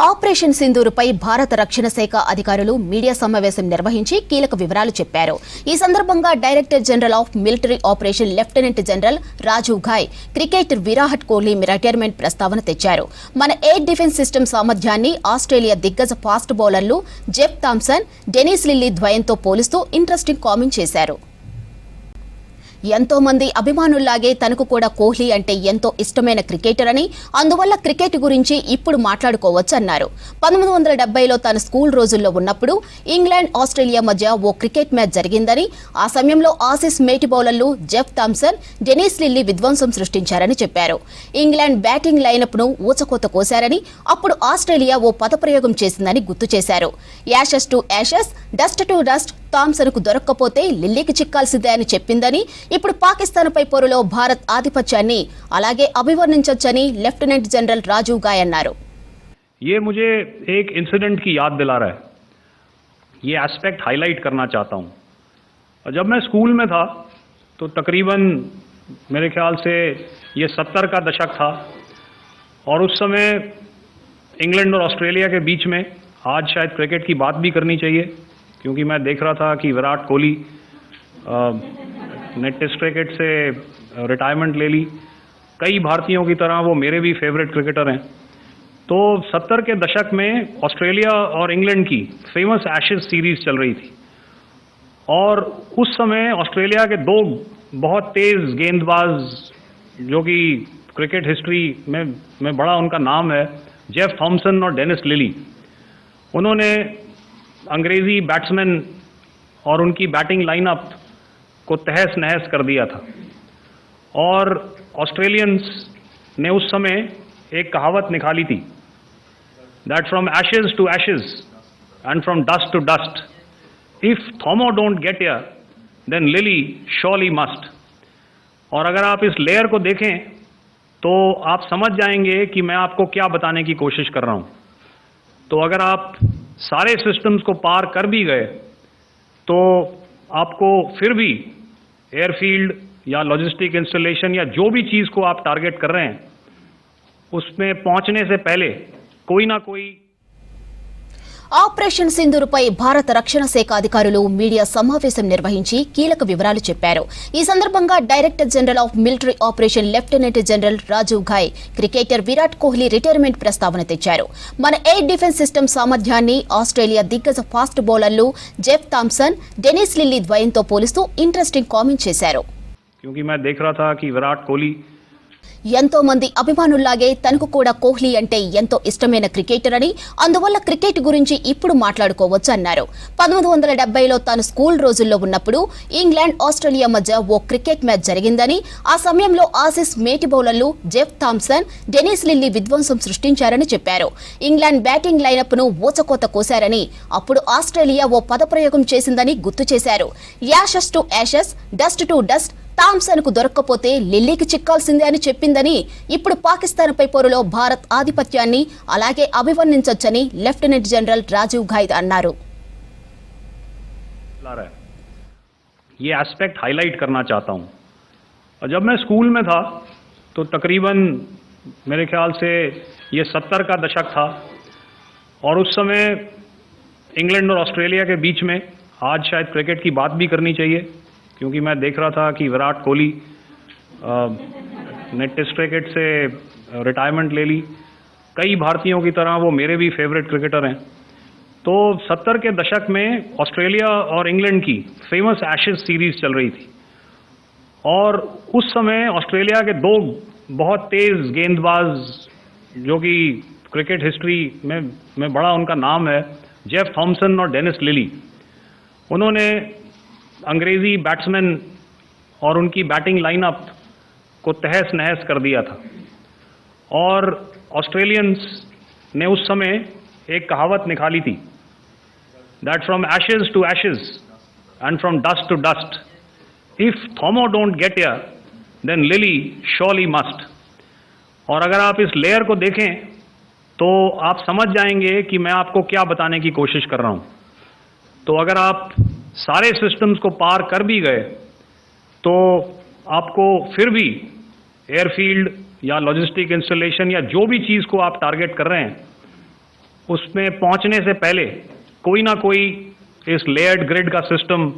Operation సింధూరుపై భారత రక్షణ శాఖ అధికారులు మీడియా సమావేశం నిర్వహించి కీలక వివరాలు చెప్పారు. ఈ సందర్భంగా director general of military operation lieutenant general Rajiv Ghai cricketer Virat Kohli retirement ప్రస్తావన తెచ్చారు. మన ఎయిర్ డిఫెన్స్ సిస్టమ్ సామర్థ్యాన్ని ఆస్ట్రేలియా దిగ్గజ ఫాస్ట్ బౌలర్లు జెఫ్ థామ్సన్, డెనిస్ లిల్లీ ద్వయంతో పోలుస్తూ ఇంట్రెస్టింగ్ కామెంట్ చేశారు. ఎంతో మంది అభిమానుల్లాగే తనకు కూడా కోహ్లీ అంటే ఎంతో ఇష్టమైన క్రికెటర్ అని, అందువల్ల క్రికెట్ గురించి ఇప్పుడు మాట్లాడుకోవచ్చన్నారు. 1970లో తన స్కూల్ రోజుల్లో ఉన్నప్పుడు ఇంగ్లాండ్, ఆస్ట్రేలియా మధ్య ఓ క్రికెట్ మ్యాచ్ జరిగిందని, ఆ సమయంలో ఆసీస్ మేటి బౌలర్లు జెఫ్ థామ్సన్, డెనిస్ లిల్లీ విధ్వంసం సృష్టించారని చెప్పారు. ఇంగ్లాండ్ బ్యాటింగ్ లైనప్ను ఊచకోత కోశారని, అప్పుడు ఆస్ట్రేలియా ఓ పదప్రయోగం చేసిందని గుర్తు చేశారు. Ashes to Ashes, dust to dust థామ్సన్కు దొరక్కపోతే లిల్లీకి చిక్కాల్సిందే అని చెప్పిందని, ఇప్పుడు పాకిస్తాన్పై పోరులో భారత్ ఆధిపత్యాన్ని అలాగే అభివర్ణించొచ్చని లెఫ్టినెంట్ जनरल राजीव घाय అన్నారు. ये मुझे एक इंसिडेंट की याद दिला रहा है. ये एस्पेक्ट हाईलाइट करना चाहता हूँ. जब मैं स्कूल में था तो तकरीबन मेरे ख्याल से ये 70 का दशक था और उस समय इंग्लैंड और ऑस्ट्रेलिया के बीच में आज शायद क्रिकेट की बात भी करनी चाहिए, क्योंकि मैं देख रहा था कि विराट कोहली ने टेस्ट क्रिकेट से रिटायरमेंट ले ली. कई भारतीयों की तरह वो मेरे भी फेवरेट क्रिकेटर हैं. तो 70 के दशक में ऑस्ट्रेलिया और इंग्लैंड की फेमस एशेज सीरीज चल रही थी और उस समय ऑस्ट्रेलिया के दो बहुत तेज़ गेंदबाज, जो कि क्रिकेट हिस्ट्री में बड़ा उनका नाम है, जेफ थॉमसन और डेनिस लिली, उन्होंने अंग्रेज़ी बैट्समैन और उनकी बैटिंग लाइनअप को तहस नहस कर दिया था. और ऑस्ट्रेलियंस ने उस समय एक कहावत निकाली थी, that from Ashes to Ashes and from dust to dust, if Thommo don't get here then Lillee surely must. और अगर आप इस लेयर को देखें तो आप समझ जाएंगे कि मैं आपको क्या बताने की कोशिश कर रहा हूं. तो अगर आप सारे सिस्टम्स को पार कर भी गए तो आपको फिर भी एयरफील्ड या लॉजिस्टिक इंस्टॉलेशन या जो भी चीज़ को आप टारगेट कर रहे हैं उसमें पहुंचने से पहले कोई ना कोई. ఆపరేషన్ సింధూరుపై భారత రక్షణ శాఖ అధికారులు మీడియా సమావేశం నిర్వహించి కీలక వివరాలు చెప్పారు. ఈ సందర్భంగా director general of military operation lieutenant general Rajiv Ghai cricketer Virat Kohli retirement ప్రస్తావన తెచ్చారు. మన ఎయిర్ డిఫెన్స్ సిస్టమ్ సామర్థ్యాన్ని ఆస్ట్రేలియా దిగ్గజ ఫాస్ట్ బౌలర్లు జెఫ్ థామ్సన్, డెనిస్ లిల్లీ ద్వయంతో పోలుస్తూ ఇంట్రెస్టింగ్ కామెంట్ చేశారు. क्योंकि मैं देख रहा था कि विराट कोहली ఎంతో మంది అభిమానుల్లాగే తనకు కూడా కోహ్లీ అంటే ఎంతో ఇష్టమైన క్రికెటర్ అని, అందువల్ల క్రికెట్ గురించి ఇప్పుడు మాట్లాడుకోవచ్చు అన్నారు. 1970లో తాను స్కూల్ రోజుల్లో ఉన్నప్పుడు ఇంగ్లాండ్, ఆస్ట్రేలియా మధ్య ఓ క్రికెట్ మ్యాచ్ జరిగిందని, ఆ సమయంలో ఆసీస్ మేటి బౌలర్లు జెఫ్ థామ్సన్, డెనిస్ లిల్లీ విధ్వంసం సృష్టించారని చెప్పారు. ఇంగ్లాండ్ బ్యాటింగ్ లైనప్ను ఊచకోత కోశారని, అప్పుడు ఆస్ట్రేలియా ఓ పదప్రయోగం చేసిందని గుర్తు చేశారు. Ashes to Ashes, dust to dust థామ్సన్కు దొరక్కపోతే లిల్లీకి చిక్కాల్సిందే అని చెప్పిందని, ఇప్పుడు పాకిస్తాన్పై పోరులో భారత్ ఆధిపత్యాన్ని అలాగే అభివర్ణించొచ్చని లెఫ్టినెంట్ जनरल రాజీవ్ ఘాయ్ అన్నారు. ये एस्पेक्ट हाईलाइट करना चाहता हूँ. जब मैं स्कूल में था तो तकरीबन मेरे ख्याल से ये 70 का दशक था और उस समय इंग्लैंड और ऑस्ट्रेलिया के बीच में आज शायद क्रिकेट की बात भी करनी चाहिए, क्योंकि मैं देख रहा था कि विराट कोहली ने टेस्ट क्रिकेट से रिटायरमेंट ले ली. कई भारतीयों की तरह वो मेरे भी फेवरेट क्रिकेटर हैं. तो 70 के दशक में ऑस्ट्रेलिया और इंग्लैंड की फेमस एशेज सीरीज चल रही थी और उस समय ऑस्ट्रेलिया के दो बहुत तेज़ गेंदबाज, जो कि क्रिकेट हिस्ट्री में बड़ा उनका नाम है, जेफ थॉमसन और डेनिस लिली, उन्होंने अंग्रेज़ी बैट्समैन और उनकी बैटिंग लाइनअप को तहस नहस कर दिया था. और ऑस्ट्रेलियंस ने उस समय एक कहावत निकाली थी, that from Ashes to Ashes and from dust to dust, if Thommo don't get here then Lillee surely must. और अगर आप इस लेयर को देखें तो आप समझ जाएंगे कि मैं आपको क्या बताने की कोशिश कर रहा हूँ. तो अगर आप सारे सिस्टम्स को पार कर भी गए तो आपको फिर भी एयरफील्ड या लॉजिस्टिक इंस्टॉलेशन या जो भी चीज़ को आप टारगेट कर रहे हैं उसमें पहुंचने से पहले कोई ना कोई इस लेयर्ड ग्रिड का सिस्टम